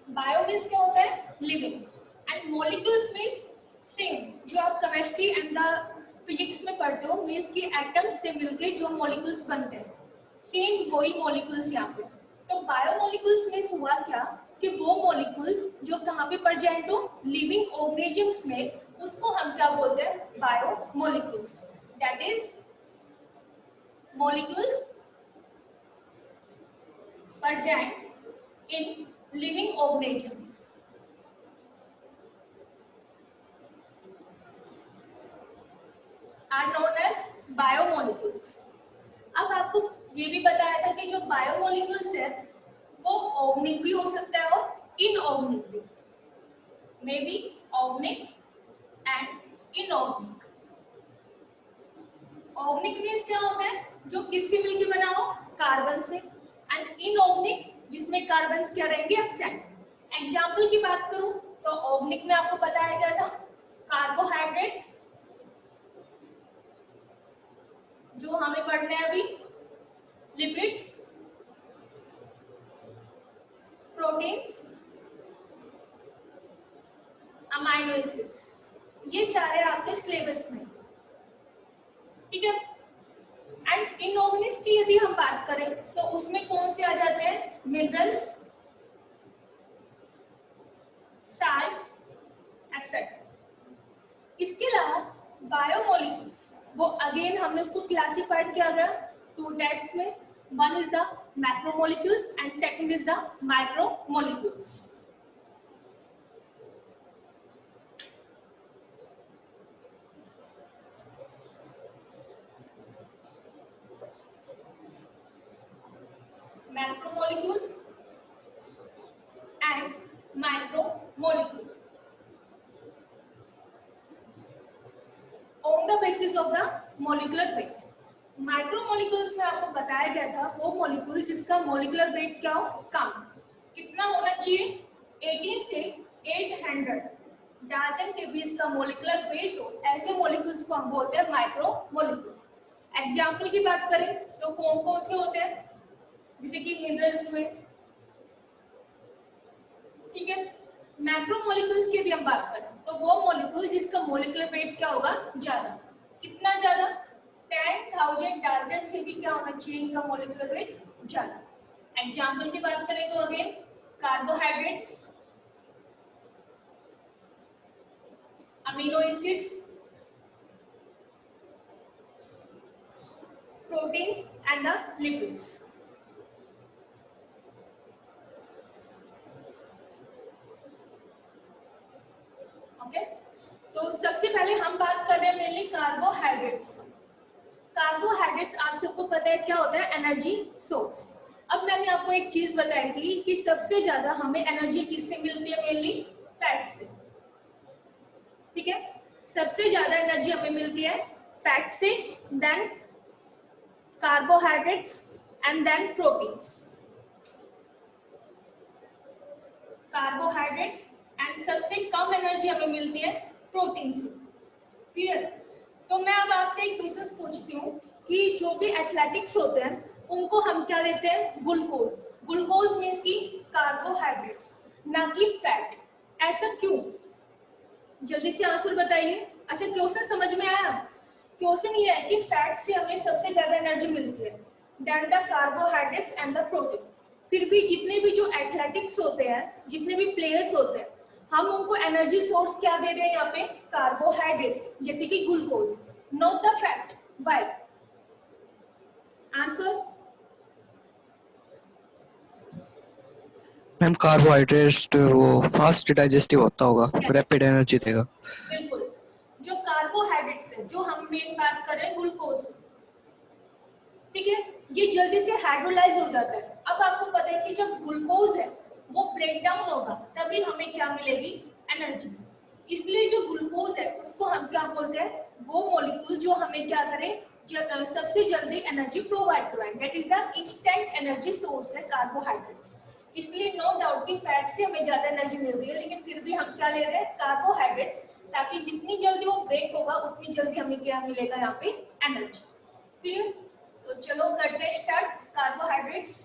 Bio means क्या होता है, living, and molecules means same, जो आप केमिस्ट्री एंड द फिजिक्स में पढ़ते हो, मीन्स कि एटम से मिलके जो मॉलिक्यूल्स बनते हैं, सेम वही मॉलिक्यूल्स यहाँ पे। तो बायोमोलिक्यूल्स मीन्स हुआ क्या कि वो मॉलिक्यूल्स जो कहाँ पे पड़ जाए तो लिविंग ऑर्गेनिजम्स में, उसको हम क्या बोलते हैं, बायोमोलिक्यूल्स। दैट इज मॉलिक्यूल्स पड़ जाए in living organisms are known as biomolecules. अब आपको ये भी बताया था कि जो बायोमोलिक्यूल्स है वो ऑर्गेनिक भी हो सकता है और इनऑर्गेनिक भी, may be organic and inorganic. Organic means क्या होता है, जो किससे मिलकर बना हो, कार्बन से, एंड इनऑर्गेनिक जिसमें कार्बन क्या रहेंगे, एब्सेंट। एग्जाम्पल की बात करूं तो ऑर्गेनिक में आपको बताया गया था कार्बोहाइड्रेट्स, जो हमें पढ़ना है अभी, लिपिड्स, प्रोटीन्स, अमाइनो एसिड्स, ये सारे आपके सिलेबस में, ठीक है। एंड इनऑर्गेनिक्स की यदि हम बात करें तो उसमें कौन से आ जाते हैं, मिनरल्स, साल्ट, एक्सेट्रा। इसके अलावा बायोमोलिक्यूल्स, वो अगेन हमने उसको क्लासिफाइड किया गया टू टाइप्स में, one is the macromolecules and second is the micromolecules. Macromolecule and micromolecule on the basis of the molecular weight. Micromolecules में आपको बताया गया था वो मॉलिक्यूल जिसका मॉलिक्यूलर वेट क्या हो, कम, कितना होना चाहिए, 18 से 800 डाल्टन के बीच का मॉलिक्यूलर वेट हो, ऐसे मॉलिक्यूल्स को हम बोलते हैं माइक्रोमोलिक्यूल। एग्जाम्पल की बात करें तो कौन कौन से होते हैं, जैसे कि मिनरल्स हुए, ठीक है। मैक्रोमोलिक्यूल्स की यदि हम बात करें तो वो मॉलिक्यूल जिसका मॉलिक्यूलर वेट क्या होगा, ज्यादा, कितना ज्यादा, 10,000 डाल्टन से भी क्या होना चाहिए इनका मॉलिक्यूलर वेट ज्यादा। एग्जाम्पल की बात करें तो again carbohydrates, amino acids, proteins and the lipids. Okay, तो सबसे पहले हम बात कर रहे हैं मेनली कार्बोहाइड्रेट्स। कार्बोहाइड्रेट्स आप सबको पता है क्या होता है, एनर्जी सोर्स। अब मैंने आपको एक चीज बताई थी कि सबसे ज्यादा हमें एनर्जी किससे मिलती है, मेनली फैट से, ठीक है। सबसे ज्यादा एनर्जी हमें मिलती है फैट से, then carbohydrates and then proteins. Carbohydrates and सबसे कम एनर्जी हमें मिलती है प्रोटीन से, क्लियर। तो मैं अब आपसे एक क्वेश्चन पूछती हूँ कि जो भी एथलेटिक्स होते हैं उनको हम क्या देते हैं, ग्लूकोज। ग्लूकोज मीन्स की कार्बोहाइड्रेट्स, ना कि फैट। ऐसा क्यों, जल्दी से आंसर बताइए। अच्छा, क्वेश्चन समझ में आया। क्वेश्चन ये है कि फैट से हमें सबसे ज्यादा एनर्जी मिलती है, then the carbohydrates and the protein. फिर भी जितने भी जो एथलेटिक्स होते हैं, जितने भी प्लेयर्स होते हैं, हम उनको एनर्जी सोर्स क्या दे रहे हैं यहाँ पे, कार्बोहाइड्रेट्स, जैसे कि glucose, not the fat. Why, answer. Ma'am carbohydrate वो फास्ट डाइजेस्टिव होता होगा, रैपिड एनर्जी देगा। बिल्कुल, जो कार्बोहाइड्रेट्स है, जो हम मेन बात कर रहे हैं ग्लूकोज, ठीक है, ये जल्दी से हाइड्रोलाइज हो जाता है। अब आपको पता है कि जब ग्लूकोज है वो ब्रेक डाउन होगा तभी हमें क्या मिलेगी, एनर्जी। इसलिए जो ग्लूकोज है उसको हम क्या बोलते हैं, वो मॉलिक्यूल जो हमें क्या करे, सबसे जल्दी एनर्जी प्रोवाइड करवाए, that is the instant energy source है कार्बोहाइड्रेट्स। इसलिए नो डाउट कि फैट से हमें ज्यादा एनर्जी मिल रही है, लेकिन फिर भी हम क्या ले रहे हैं, कार्बोहाइड्रेट्स, ताकि जितनी जल्दी वो ब्रेक होगा उतनी जल्दी हमें क्या मिलेगा यहाँ पे, एनर्जी। क्लियर। तो चलो करते हैं स्टार्ट। कार्बोहाइड्रेट्स,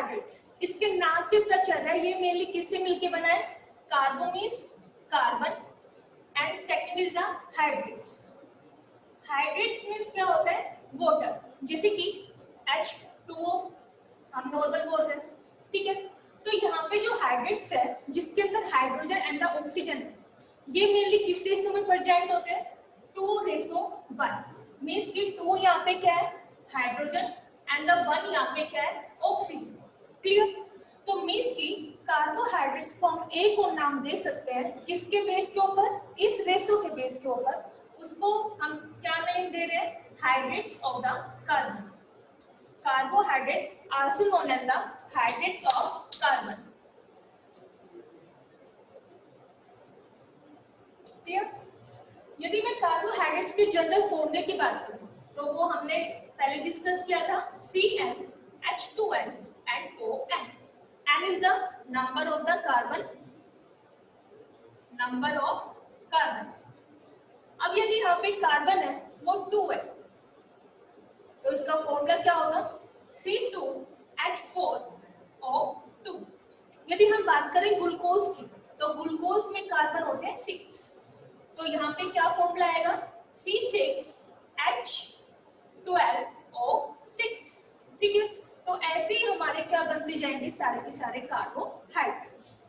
कार्बोहाइड्रेट्स, इसके नाम से पता चल रहा है ये मेनली किससे मिलके बना है, carbo means carbon and second is the hydrates. Hydrates means क्या होता है, वाटर, जैसे कि H2O हम नॉर्मल बोल रहे हैं, ठीक है। तो यहाँ पे जो हाइड्रेट्स है जिसके अंदर हाइड्रोजन एंड द ऑक्सीजन है, ये मेनली किस रेशो में प्रेजेंट होते हैं, 2:1, मीन्स कि 2 यहाँ पे क्या है हाइड्रोजन एंड द 1 यहाँ पे क्या है ऑक्सीजन, क्लियर। तो मीन्स कि कार्बोहाइड्रेट्स को हम ए को नाम दे सकते हैं किसके बेस के ऊपर, इस रेशो के बेस के ऊपर, उसको हम क्या नेम दे रहे हैं, hydrates of the carbon. Carbohydrates also known as the hydrates of carbon. Clear. यदि मैं कार्बोहाइड्रेट्स के जनरल फॉर्मूले की बात करूं तो वो हमने पहले डिस्कस किया था, CnH2n and ON. N is the number of the carbon, number of carbon. अब यदि यहाँ पे कार्बन है वो 2 है तो इसका फॉर्मूला क्या होगा, C2H4O2। यदि हम बात करें ग्लूकोज की तो ग्लूकोज में कार्बन होते हैं 6, तो यहाँ पे क्या फॉर्मूला आएगा, C6H12O6, ठीक है। तो ऐसे ही हमारे क्या बनते जाएंगे सारे के सारे कार्बोहाइड्रेट्स,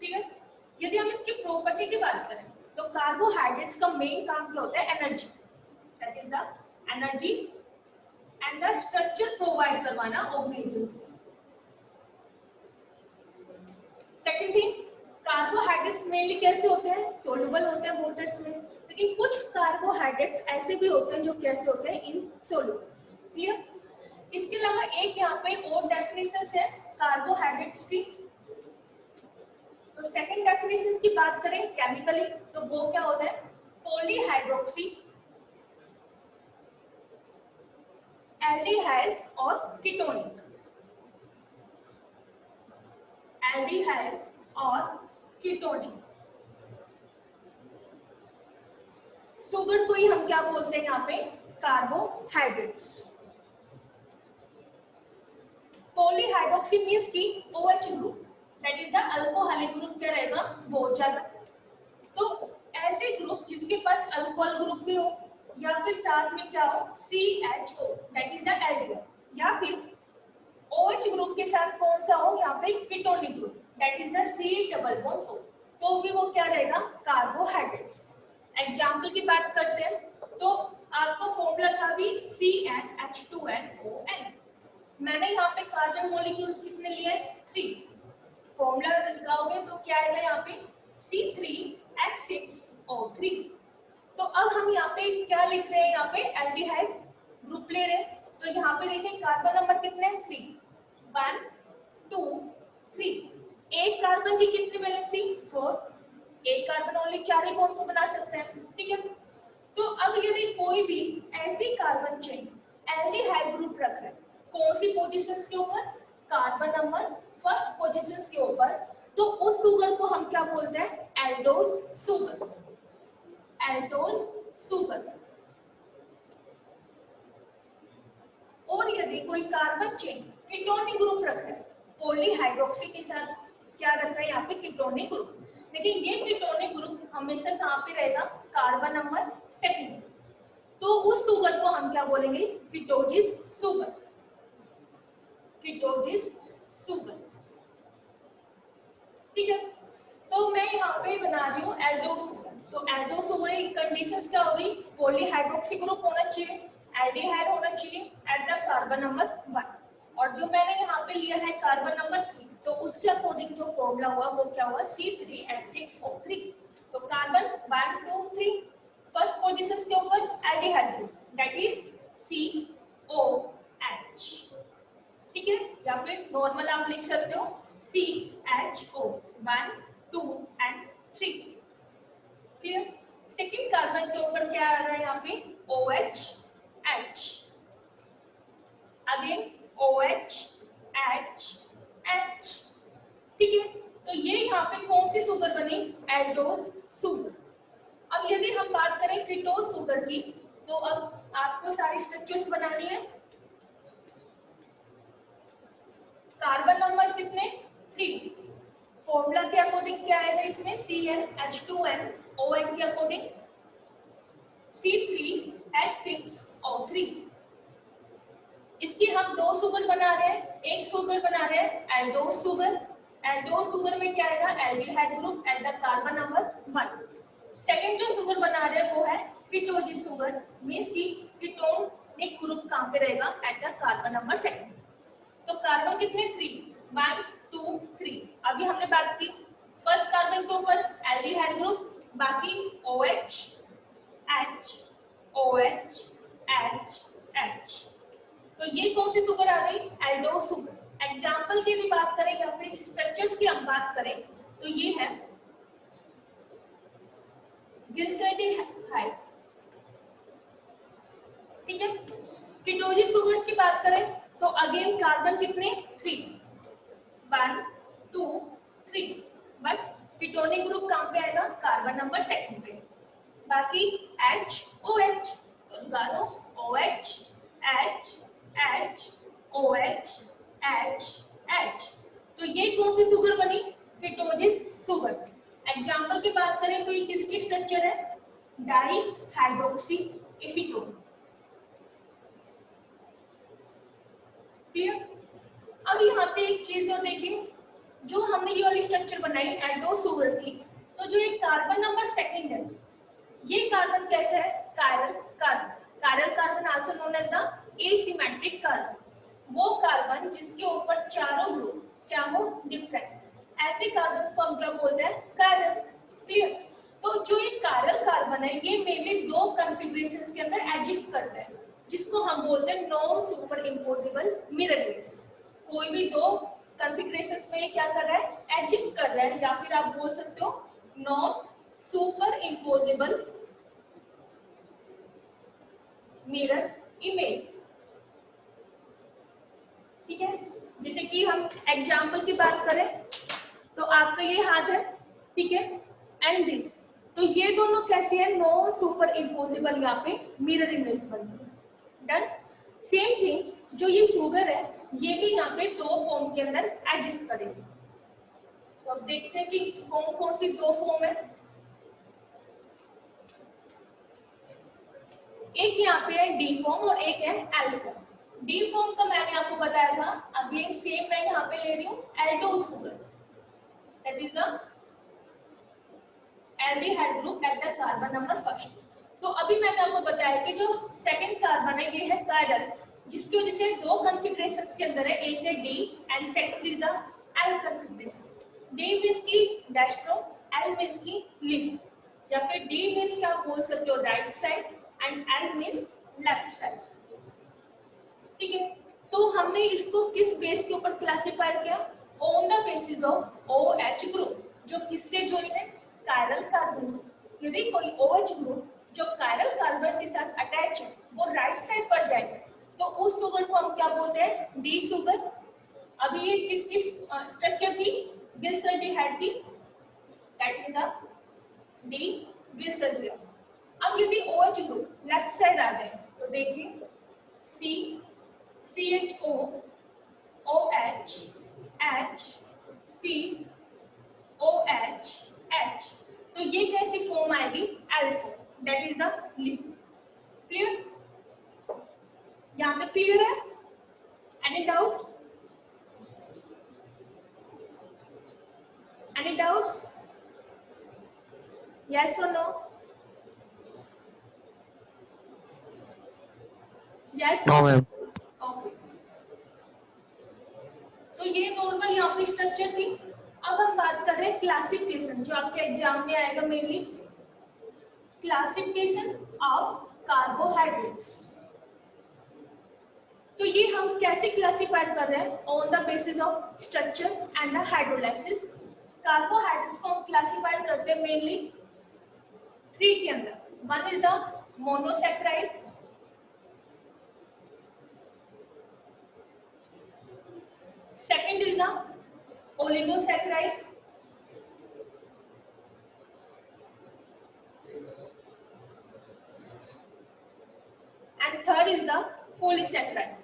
ठीक है। यदि हम इसकी प्रॉपर्टी की बात करें तो कार्बोहाइड्रेट्स का मेन काम क्या होता है, energy, that is the energy and the structure provide करवाना ऑर्गेनिजम्स को। सेकंड थिंग, कार्बोहाइड्रेट्स मेनली कैसे होते हैं, सोल्यूबल होते हैं वाटर्स में, लेकिन कुछ कार्बोहाइड्रेट्स ऐसे भी होते हैं जो कैसे होते हैं, इनसोल्यूबल, क्लियर। इसके अलावा एक यहाँ पे और डेफिनेशंस है कार्बोहाइड्रेट्स की। तो सेकंड डेफिनेशंस की बात करें केमिकली तो वो क्या होता है, पॉलीहाइड्रोक्सी, एल्डिहाइड और कीटोनिक, एल्डिहाइड और कीटोनिक। शुगर को ही हम क्या बोलते हैं यहाँ पे, कार्बोहाइड्रेट्स। पॉलीहाइड्रोक्सी मींस की OH group, that is the alcoholic group क्या रहेगा, बहुत ज्यादा। तो ऐसे ग्रुप जिसके पास अल्कोहल ग्रुप भी हो या फिर साथ में क्या हो CHO, that is the aldehyde, या फिर OH ग्रुप के साथ कौन सा हो यहाँ पे ketonic group, that is the C+O, तो भी वो क्या रहेगा, कार्बोहाइड्रेट्स। एग्जाम्पल की बात करते हैं तो आपको फॉर्मूला था भी CnH2nOn, मैंने यहाँ पे कार्बन मॉलिक्यूल्स कितने लिए, 3, फॉर्मूला लगाओगे तो क्या आएगा यहाँ पे C3H6O3। तो अब हम यहाँ पे क्या लिख रहे हैं, यहाँ पे एल्डिहाइड ग्रुप ले रहे हैं, तो यहाँ पे देखें कार्बन नंबर कितने हैं, 3, 1 2 3। एक कार्बन की कितनी वैलेंसी, 4, एक कार्बन ओनली 4 ही बॉन्ड्स बना सकते हैं, ठीक है। तो अब यदि कोई भी ऐसी कार्बन चेन एल्डिहाइड ग्रुप रख रहे हैं कौन सी पोजीशंस के ऊपर, कार्बन नंबर फर्स्ट पोजीशंस के ऊपर, तो उस सुगर को हम क्या बोलते हैं, एल्डोज सुगर, एल्डोज सुगर। और यदि कोई कार्बन चेन कीटोनिक ग्रुप रख रहा है, पॉलीहाइड्रोक्सी के साथ क्या रख रहा है यहाँ पे कीटोनिक ग्रुप, लेकिन ये कीटोनिक ग्रुप हमेशा कहाँ पे रहेगा, कार्बन नंबर सेकंड, तो उस सुगर को हम क्या बोलेंगे, कीटोजिस सुगर, कीटोजिस सुगर, ठीक है। तो मैं यहाँ पे बना रही हूँ एल्डो सुगर, तो एल्डो सुगर की कंडीशंस क्या होगी, पॉलीहाइड्रोक्सी ग्रुप होना चाहिए, एल्डिहाइड होना चाहिए एट द कार्बन नंबर 1, और जो मैंने यहाँ पे लिया है कार्बन नंबर 3, तो उसके अकॉर्डिंग जो फॉर्मूला हुआ वो क्या हुआ, C3H6O3। तो कार्बन 1 2 3 फर्स्ट पोजीशंस के ऊपर aldehyde group, that is COH, ठीक है, या फिर नॉर्मल आप लिख सकते हो CHO 1 2 and 3, clear. Second carbon के ऊपर क्या आ रहा है यहाँ पे, OH H, again OH H H, ठीक है। तो ये यहाँ पे कौन सी सुगर बनी, एल्डोज सुगर। अब यदि हम बात करें कीटोज सुगर की तो अब आपको सारी स्ट्रक्चर्स बनानी है। कार्बन नंबर कितने 3। फॉर्मूला के अकॉर्डिंग क्या आएगा इसमें CnH2n ON के अकॉर्डिंग C3H6O3। इसकी हम दो शुगर बना रहे हैं, एक शुगर बना रहे हैं एल्डोस शुगर। एल्डोस शुगर में क्या आएगा aldehyde group at the carbon number 1। Second जो शुगर बना रहे हैं वो है कीटोजिस शुगर, मींस की कीटोनिक ग्रुप कहां पे रहेगा एट द कार्बन नंबर 2। तो कार्बन कितने 3 1 2 3। अभी हमने बात की फर्स्ट कार्बन के ऊपर एल्डिहाइड ग्रुप, बाकी OH H OH H H। तो ये कौन सी शुगर आ गई एल्डोस शुगर। एग्जांपल की भी बात करें या फिर स्ट्रक्चर्स की हम बात करें तो ये है ग्लिसरॉल्डिहाइड, ठीक है। कीटोजिस शुगर्स की बात करें तो अगेन कार्बन कितने 3 1 2 3, बट कीटोनिक ग्रुप कहां पे आएगा कार्बन नंबर 2 पे। बाकी H OH तो गालो OH H H OH H H। तो ये कौन सी शुगर बनी कीटोजिस शुगर। एग्जांपल की बात करें तो ये किसकी स्ट्रक्चर है डाई हाइड्रोक्सी एसीटोन। क्लियर। अब यहाँ पे एक चीज और देखिए, जो हमने ये वाली स्ट्रक्चर बनाई एल्डोस शुगर की, तो जो ये कार्बन नंबर 2 है ये कार्बन कैसा है chiral carbon. Chiral carbon also known as the asymmetric carbon, वो कार्बन जिसके ऊपर चारों ग्रुप क्या हो डिफरेंट, ऐसे कार्बन्स को हम क्या बोलते हैं कायरल। क्लियर। तो जो ये कायरल कार्बन है ये मेनली दो कॉन्फ़िगरेशंस के अंदर एग्जिस्ट करता है, जिसको हम बोलते हैं non super imposable mirror image. कोई भी दो कॉन्फ़िगरेशंस में क्या कर रहा है एग्जिस्ट कर रहा है, या फिर आप बोल सकते हो non super imposable mirror image, ठीक है। जैसे कि हम एग्जांपल की बात करें तो आपका ये हाथ है, ठीक है, एंड दिस, तो ये दोनों कैसे हैं नो सुपर इम्पोजिबल यहाँ पे मिरर इमेज बन गई। डन। सेम थिंग जो ये शुगर है ये भी यहाँ पे दो फॉर्म के अंदर एग्जिस्ट करेगी। तो अब देखते हैं कि कौन कौन सी दो फॉर्म है। एक यहाँ पे है डी फॉर्म और एक है एल फॉर्म। डी फॉर्म का मैंने आपको बताया था, अगेन सेम मैं यहाँ पे ले रही हूँ Eldhose sugar, that is the aldehyde group at the carbon number 1। तो अभी मैंने आपको बताया कि जो सेकंड कार्बन है ये है कायरल, जिसकी वजह से दो कॉन्फ़िगरेशंस के अंदर है, एक है D and second is the L configuration. D means की डेस्ट्रो, एल मींस की लिव, या फिर डी मींस क्या आप बोल सकते हो right side and L means left side, ठीक है। तो हमने इसको किस बेस के ऊपर क्लासिफाई किया on the basis of OH group, जो किससे ज्वाइन है कायरल कार्बन से। यदि कोई OH ग्रुप जो कायरल कार्बन के साथ अटैच है वो राइट साइड पर जाएगा तो उस शुगर को हम क्या बोलते हैं डी शुगर। अभी ये किसकी स्ट्रक्चर थी ग्लिसरॉल्डिहाइड की, that is the D glycerol. अब यदि OH ग्रुप लेफ्ट साइड आ जाए तो देखिए C CHO OH H C OH H, तो ये कैसी फॉर्म आएगी L form, that is the live. Clear. यहाँ तक क्लियर है? Any doubt? Any doubt? Yes और no? Yes no ma'am. Okay. तो ये नॉर्मल यहाँ पे स्ट्रक्चर थी। अब हम बात कर रहे हैं क्लासिफिकेशन, जो आपके एग्जाम में आएगा मेनली क्लासिफिकेशन ऑफ कार्बोहाइड्रेट्स। तो ये हम कैसे क्लासिफाई कर रहे हैं on the basis of structure and the hydrolysis. Carbohydrates को हम क्लासिफाई करते हैं मेनली 3 के अंदर। One is the monosaccharide, second is the oligosaccharide, and third is the polysaccharide.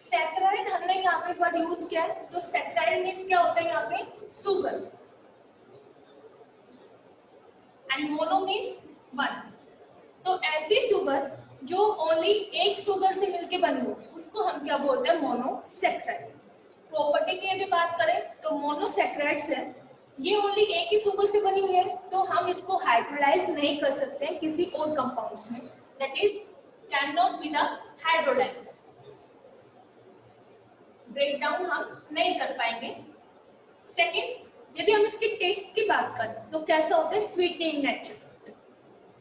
Saccharide हमने यहाँ पे वर्ड यूज किया है, तो सैकराइड मीन्स क्या होता है यहाँ पे sugar, and mono means one. तो ऐसी शुगर जो ओनली एक शुगर से मिलके बनी हो उसको हम क्या बोलते हैं, मोनोसैकराइड। प्रॉपर्टी की यदि बात करें तो मोनोसैकराइड्स है, ये ओनली एक ही शुगर से बनी हुई है, तो हम इसको हाइड्रोलाइज नहीं कर सकते हैं किसी और कंपाउंड्स में, that is can not be the hydrolyse, break down हम नहीं कर पाएंगे। सेकेंड, यदि हम इसके टेस्ट की बात करें तो कैसा होता है, स्वीट इन नेचर।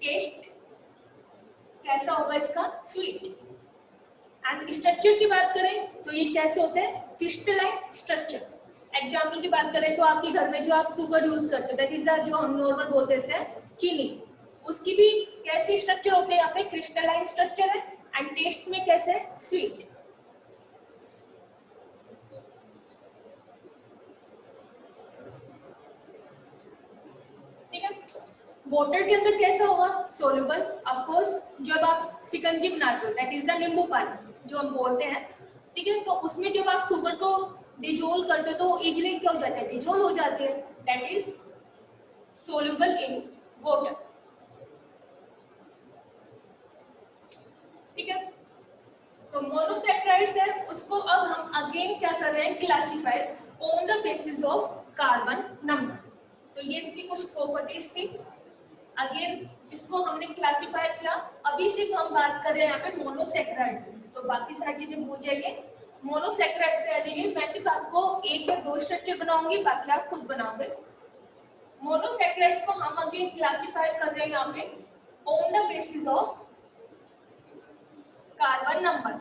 टेस्ट कैसा होगा इसका, स्वीट। एंड स्ट्रक्चर की बात करें तो ये कैसे होता है, क्रिस्टलाइन स्ट्रक्चर। एग्जाम्पल की बात करें तो आपके घर में जो आप शुगर यूज करते हो, दैट इज द जो हम नॉर्मल बोलते हैं चीनी, उसकी भी कैसी स्ट्रक्चर होते हैं, यहाँ पे क्रिस्टलाइन स्ट्रक्चर है, एंड टेस्ट में कैसे है, स्वीट। ठीक है, वाटर के अंदर कैसा होगा, सोल्यूबल। ऑफ कोर्स जब आप शिकंजी बनाते हो, दैट इज द नींबू पानी जो हम बोलते हैं, ठीक है, तो उसमें जब आप शुगर को डिजोल्व करते हो तो इजीली क्या हो जाता है, डिजोल्व हो जाती है, that is soluble in water. ठीक है, तो मोनोसैकराइड्स है, उसको अब हम अगेन क्या कर रहे हैं, classify on the basis of carbon number. तो ये इसकी कुछ प्रॉपर्टीज थी, अगेन इसको हमने क्लासिफाइड किया। अभी सिर्फ हम बात कर रहे हैं यहाँ पे मोनोसैकराइड, तो बाकी सारी चीजें भूल जाइए, मोनोसैकराइड पे आ जाइए। मैं सिर्फ आपको एक या दो स्ट्रक्चर बनाऊंगी, बाकी आप खुद बनाओगे। मोनोसैकराइड्स को हम अगेन क्लासिफाई कर रहे हैं यहाँ पे on the basis of carbon number.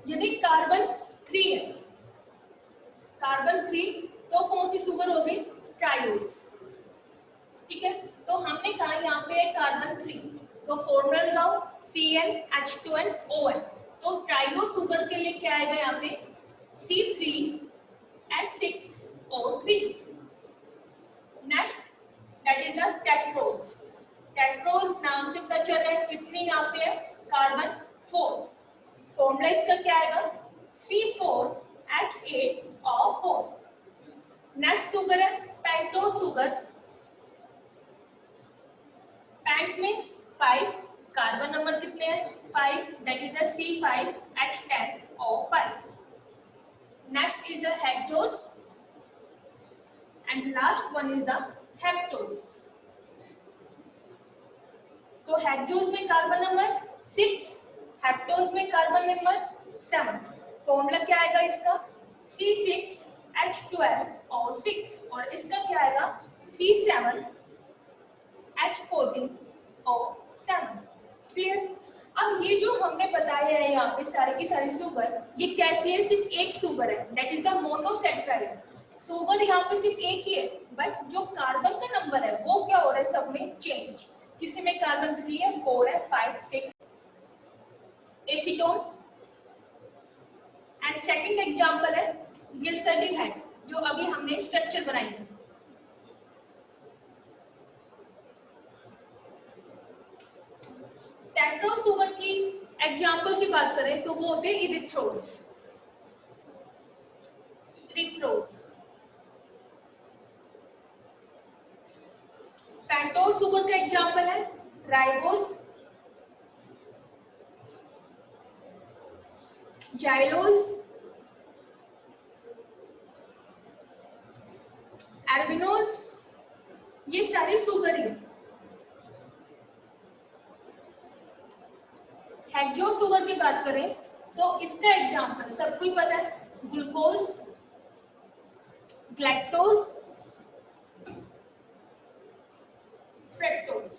यदि कार्बन 3 है, कार्बन 3, तो कौन सी शुगर हो गई, ट्रायोस। ठीक है, तो हमने कहा यहाँ पे है कार्बन 3, तो फॉर्मूला लगाओ CnH2nOn। तो ट्रायोस शुगर के लिए क्या आएगा यहाँ पे, C3H6O3। Next that is the Tedros. Tedros नाम से पता चल रहा है कितनी यहाँ पे है, कार्बन 4। फॉर्मूला इसका क्या आएगा, C4H8O4। नेक्स्ट शुगर है pentose sugar. Pent means 5, carbon number कितने हैं, 5, that is the C5H10O5। Next is the hexose and last one is the heptose. तो हेक्सोस में कार्बन नंबर 6, हेप्टोस में कार्बन नंबर 7। फॉर्मूला क्या आएगा इसका, C6H12O6, और इसका क्या आएगा, C7H14O7। क्लियर। अब ये जो हमने बताया है यहाँ पे सारे की सारी शुगर, ये कैसी है, सिर्फ एक शुगर है, that is the monosaccharide. Sugar यहाँ पे सिर्फ एक ही है, बट जो कार्बन का नंबर है वो क्या हो रहा है, सब में चेंज। किसी में कार्बन 3 है, 4 है, 5, 6। एसीटोन। एंड सेकंड एग्जांपल है ग्लिसरॉल्डिहाइड, जो अभी हमने स्ट्रक्चर बनाई है। टेट्रोस शुगर की एग्जांपल की बात करें तो वो होते हैं इरिथ्रोज। इरिथ्रोज। पेंटोस शुगर का एग्जांपल है राइबोस, जाइलोस, एल्बिनोस, ये सारी शुगर है। हेक्सोस शुगर की बात करें तो इसका एग्जांपल सबको ही पता है, ग्लूकोज, ग्लैक्टोज, फ्रक्टोज।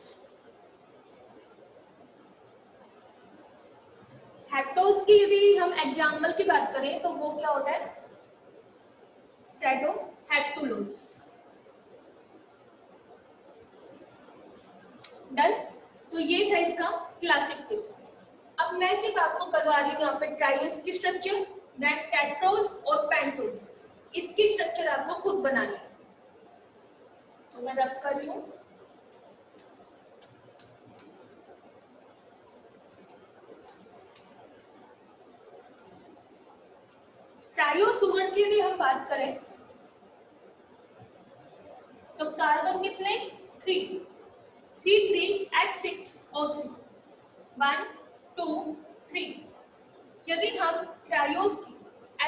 हेक्टोज की यदि हम एग्जांपल की बात करें तो वो क्या होता है, सेडोहेक्टुलोज। डन। तो ये था इसका क्लासिफिकेशन। अब मैं सिर्फ आपको करवा रही हूँ यहाँ पे ट्रायोस की स्ट्रक्चर, दैट टेट्रोस और पेंटोस, इसकी स्ट्रक्चर आपको खुद बनानी है। तो मैं रफ कर रही हूँ। ट्रायो सुगर की यदि हम बात करें तो कार्बन कितने 3, C3H6O3 1 2 3। यदि हम ट्रायोस की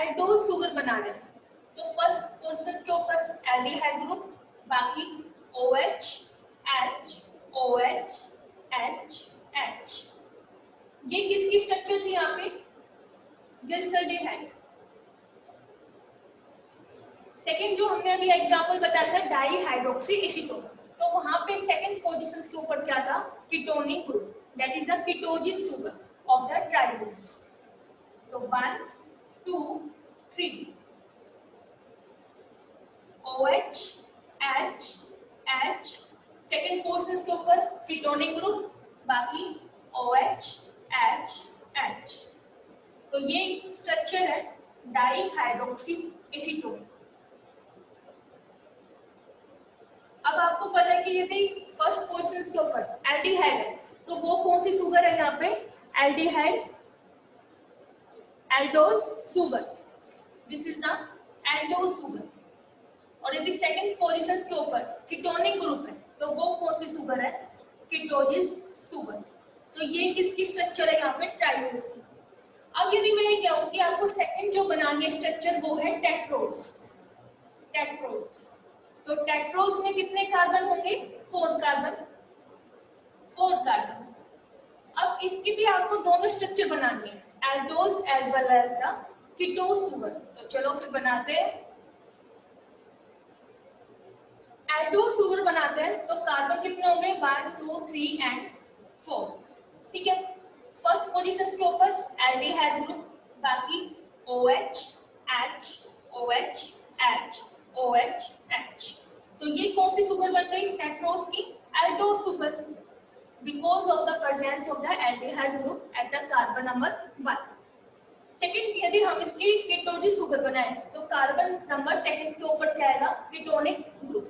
एल्डोज सुगर बना रहे हैं तो फर्स्ट पोर्शन के ऊपर एल्डिहाइड ग्रुप, बाकी OH H OH H H। ये किसकी स्ट्रक्चर थी यहाँ पे गिल्सल्डिहाइड। सेकंड जो हमने अभी एग्जांपल बताया था डाईहाइड्रोक्सी एसीटोन, तो वहां पे सेकंड पोजीशंस के ऊपर क्या था ketonic group, that is the ketosis sugar of the triose. तो 1 2 3 OH H H second portions के ऊपर कीटोनिक ग्रुप, बाकी OH H H। तो ये स्ट्रक्चर है डाईहाइड्रोक्सी एसीटोन। अब आपको पता है कि यदि फर्स्ट पोर्शंस के ऊपर एल्डिहाइड है तो वो कौन सी सुगर है यहाँ पे aldehyde aldose sugar, this is the aldose sugar. और यदि सेकंड पोजीशंस के ऊपर कीटोनिक ग्रुप है तो वो कौन सी सुगर है कीटोजिस सुगर। तो ये किसकी स्ट्रक्चर है यहाँ पे ट्रायोस की। अब यदि मैं ये कहूँ कि आपको सेकंड जो बनानी है स्ट्रक्चर वो है टेट्रोस, टेट्रोस। तो टेट्रोस में कितने कार्बन होंगे 4 कार्बन, 4 कार्बन। अब इसकी भी आपको दोनों स्ट्रक्चर बनानी है aldose as well as the ketose sugar. तो चलो फिर बनाते हैं। एल्डोज सुगर बनाते हैं तो कार्बन कितने होंगे 1 2 3 एंड 4, ठीक है। फर्स्ट पोजीशंस के ऊपर एल्डिहाइड ग्रुप, बाकी OH H OH H OH H। तो ये कौन सी सुगर बन गई टेट्रोस की aldose sugar, because of the presence of the aldehyde group at the carbon number 1। Second यदि हम इसकी कीटोजिस सुगर बनाएं तो कार्बन नंबर सेकंड के ऊपर क्या आएगा कीटोनिक ग्रुप।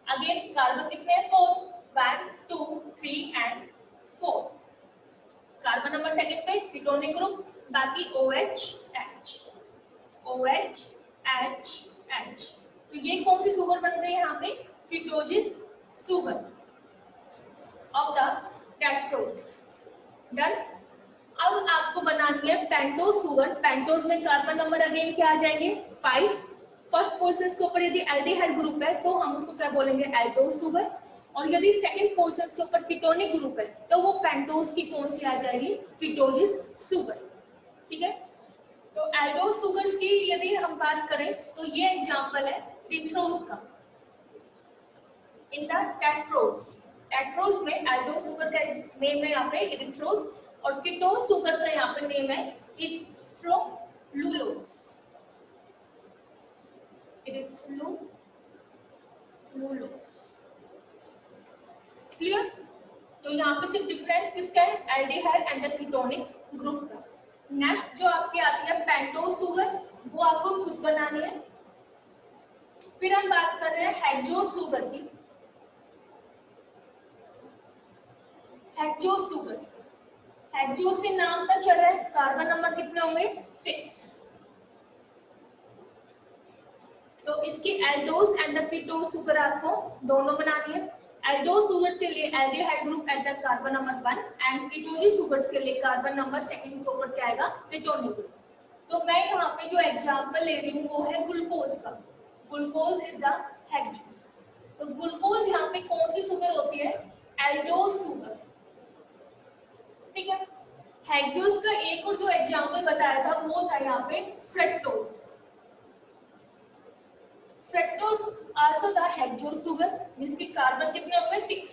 अगेन कार्बन कितने हैं 4, 1 2 3 एंड 4। कार्बन नंबर सेकंड पे कीटोनिक ग्रुप, बाकी OH H OH H H। तो ये कौन सी सुगर बन गई यहाँ पे ketosis sugar of the tetrose. Done. अब आपको बनानी है पेंटोज सुगर। पेंटोज में कार्बन नंबर अगेन क्या आ जाएंगे 5। फर्स्ट पोजीशन के ऊपर यदि एल्डिहाइड ग्रुप है तो हम उसको क्या बोलेंगे एल्डोज सुगर, और यदि सेकंड पोजीशन के ऊपर कीटोनिक ग्रुप है तो वो पेंटोज की कौन सी आ जाएगी कीटोजिस सुगर, ठीक है। तो एल्डोज सुगर्स की यदि हम बात करें तो ये एग्जांपल है इथ्रोज का इन द टेट्रोस। टेट्रोस में एल्डोज सुगर का नेम है यहाँ पे इथ्रोज, और कीटोज सुगर का यहाँ पे नेम है इथ्रोलुलोज, इथ्रोलुलोज। क्लियर। तो यहाँ पे सिर्फ डिफरेंस किसका है aldehyde and the ketonic group का। नेक्स्ट जो आपकी आती है पेंटोज सुगर, वो आपको खुद बनानी है। फिर हम बात कर रहे हैं हेक्सोज सुगर की। हेक्सोज सुगर, हेक्सोज से नाम का चला है कार्बन नंबर कितने होंगे 6। तो इसकी aldose and the ketose sugar आपको दोनों बनानी है। एल्डोज सुगर के लिए aldehyde group at the carbon number 1 and ketosis sugar के लिए कार्बन नंबर सेकंड के ऊपर क्या आएगा कीटोनिक ग्रुप। तो मैं यहाँ पे जो एग्जांपल ले रही हूँ वो है ग्लूकोज का। Glucose is the hexose. तो ग्लूकोज यहाँ पे कौन सी सुगर होती है एल्डोज सुगर, ठीक है। हेक्सोज का एक और जो एग्जांपल बताया था वो था यहाँ पे fructose. Fructose also the hexose sugar, means कि कार्बन कितने होंगे 6,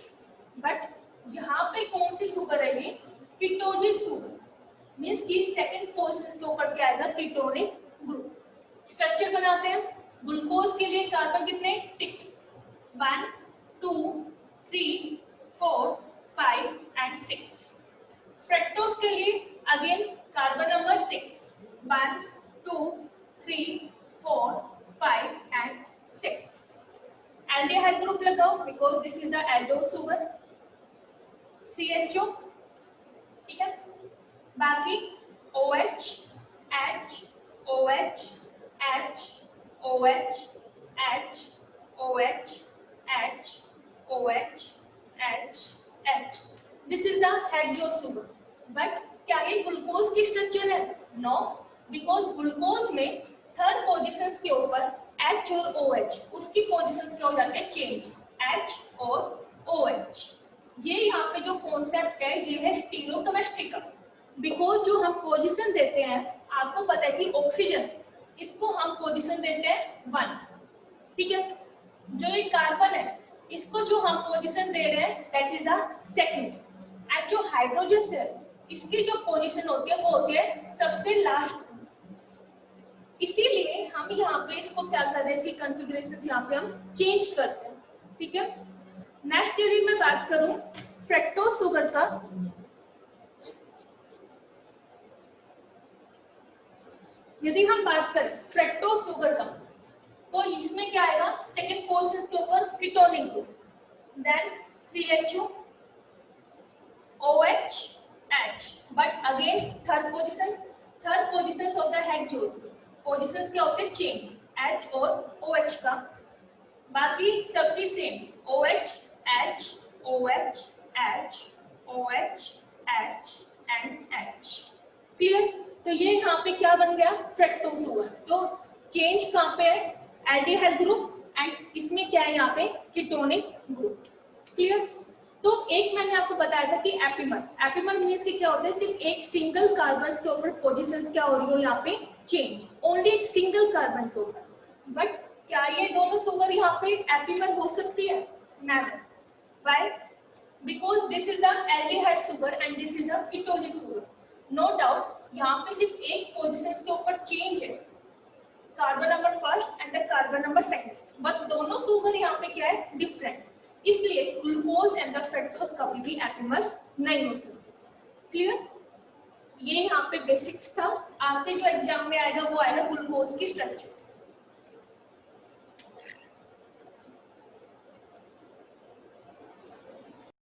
बट यहाँ पे कौन सी सुगर है ये कीटोजिस सुगर, मींस कि सेकंड पोजीशन के ऊपर क्या आएगा कीटोनिक ग्रुप। स्ट्रक्चर बनाते हैं। ग्लूकोज के लिए कार्बन कितने 6, 1 2 3 4 5 एंड 6। फ्रक्टोज के लिए again carbon number 6, 1 2 3 4 5 and 6। Aldehyde group लगाओ because this is the aldose sugar CHO, ठीक है। बाकी OH H OH H OH H OH H OH H H. This is the hexose sugar. But क्या ये glucose की structure है? No, because glucose में third positions के ऊपर H और OH उसकी पोजीशंस क्या हो जाते हैं? चेंज, H और OH. ये यहाँ पे जो कॉन्सेप्ट है ये है स्टीरियोकेमिस्ट्रिकल. बिकॉज जो हम पोजीशन देते हैं, आपको पता है कि ऑक्सीजन इसको हम पोजीशन देते हैं 1, ठीक है. जो ये कार्बन है इसको जो हम पोजीशन दे रहे हैं that is the second. And जो हाइड्रोजन है इसकी जो पोजीशन होती है वो होती है सबसे लास्ट. इसीलिए हम यहाँ पे इसको क्या कर रहे हैं, इसकी कॉन्फ़िगरेशन यहाँ पे हम चेंज करते हैं, ठीक है. नेक्स्ट यदि मैं बात करूं फ्रक्टोज शुगर का, यदि हम बात करें फ्रक्टोज शुगर का तो इसमें क्या आएगा? सेकंड पोजीशन के ऊपर ketonic group, then CHO OH H. But again third position of the hexose positions क्या होते हैं? चेंज, H और OH का. बाकी सबकी same, OH H OH H OH H and H. Clear? तो ये यहाँ पे क्या बन गया? Fructose sugar. तो चेंज कहाँ पे है? एल्डिहाइड ग्रुप, एंड इसमें क्या है यहाँ पे? Ketonic group. क्लियर? तो एक मैंने आपको बताया था कि एपिमर मींस कि क्या होता है? सिर्फ एक सिंगल कार्बन के ऊपर पोजीशंस क्या हो रही हो यहाँ पे? चेंज, ओनली एक सिंगल कार्बन के ऊपर. बट क्या ये दोनों शुगर यहाँ पे एपिमर हो सकती है? Never. Why? Because this is the aldehyde sugar and this is the ketogenic sugar. No doubt यहाँ पे सिर्फ एक पोजीशंस के ऊपर चेंज है, carbon number first and the carbon number second, but दोनों शुगर यहाँ पे क्या है? डिफरेंट. इसलिए ग्लूकोज एंड द फ्रक्टोज कभी भी एपिमर्स नहीं हो सकते. क्लियर? ये यहाँ पे बेसिक्स था. आपके जो एग्जाम में आएगा वो आएगा ग्लूकोज की स्ट्रक्चर.